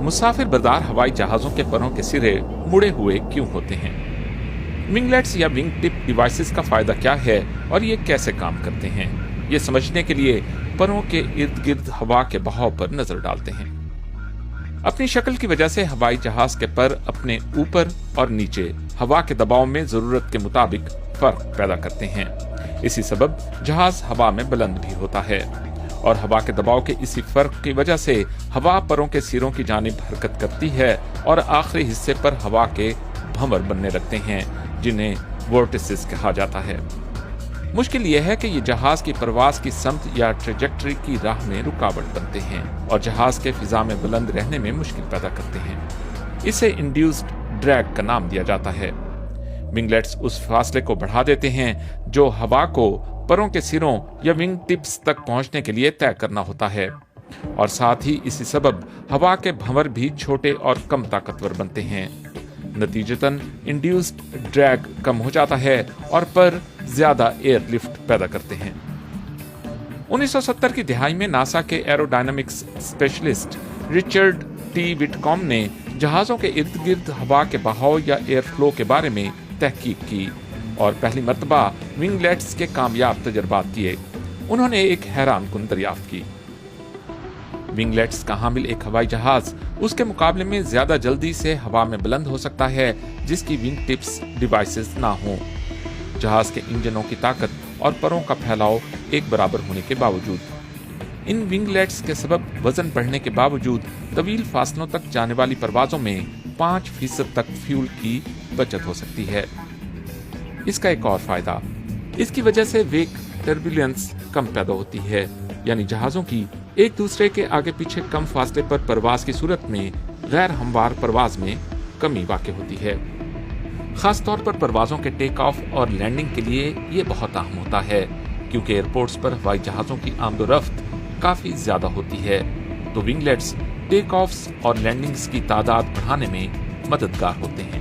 मुसाफिर बरदार हवाई जहाजों के परों के सिरे मुड़े हुए क्यों होते हैं? विंगलेट्स या विंग टिप डिवाइसेस का फायदा क्या है और ये कैसे काम करते हैं, ये समझने के लिए परों के इर्द गिर्द हवा के बहाव पर नजर डालते हैं। अपनी शक्ल की वजह से हवाई जहाज के पर अपने ऊपर और नीचे हवा के दबाव में जरूरत के मुताबिक फर्क पैदा करते हैं। इसी सबब जहाज हवा में बुलंद भी होता है और हवा के दबाव के इसी फर्क की वजह से हवा परों के सिरों की जानिब हरकत करती है और आखिरी हिस्से पर हवा के भंवर बनने लगते हैं, जिन्हें वोर्टिसेस कहा जाता है। मुश्किल यह है कि ये जहाज की परवाज की समत या ट्रेजेक्टरी की राह में रुकावट बनते हैं और जहाज के फिजा में बुलंद रहने में मुश्किल पैदा करते हैं। इसे इंड्यूस्ड ड्रैग का नाम दिया जाता है। विंगलेट्स उस फासले को बढ़ा देते हैं जो हवा को परों के सिरों या विंग टिप्स तक पहुंचने के लिए तय करना होता है और साथ ही इसी सबब हवा के भंवर भी छोटे और कम ताकतवर बनते हैं। नतीजतन इंड्यूस्ड ड्रैग कम हो जाता है और पर ज्यादा एयर लिफ्ट पैदा करते हैं। 1970 की दिहाई में नासा के एरोडायनामिक्स स्पेशलिस्ट रिचर्ड टी विटकॉम ने जहाजों के इर्द गिर्द हवा के बहाव या एयर फ्लो के बारे में तहकीक की और पहली मर्तबा विंगलेट्स के कामयाब तजर्बात किए। उन्होंने एक हैरानकुन दरियाफ्त की। विंगलेट्स का हामिल एक हवाई जहाज उसके मुकाबले में ज्यादा जल्दी से हवा में बुलंद हो सकता है जिसकी विंग टिप्स डिवाइसेस ना हो। जहाज के इंजनों की ताकत और परों का फैलाव एक बराबर होने के बावजूद इन विंगलेट्स के सबब वजन बढ़ने के बावजूद तवील फासलों तक जाने वाली परवाजों में 5% तक फ्यूल की बचत हो सकती है। इसका एक और फायदा, इसकी वजह से वेग टर्बुलेंस कम पैदा होती है, यानी जहाजों की एक दूसरे के आगे पीछे कम फासले पर परवाज की सूरत में गैर हमवार परवाज में कमी वाक़ होती है। खास तौर पर परवाजों के टेक ऑफ और लैंडिंग के लिए ये बहुत अहम होता है, क्योंकि एयरपोर्ट्स पर हवाई जहाजों की आमदोरफ्त काफी ज्यादा होती है, तो विंगलेट्स टेक ऑफ्स और लैंडिंग्स की तादाद बढ़ाने में मददगार होते हैं।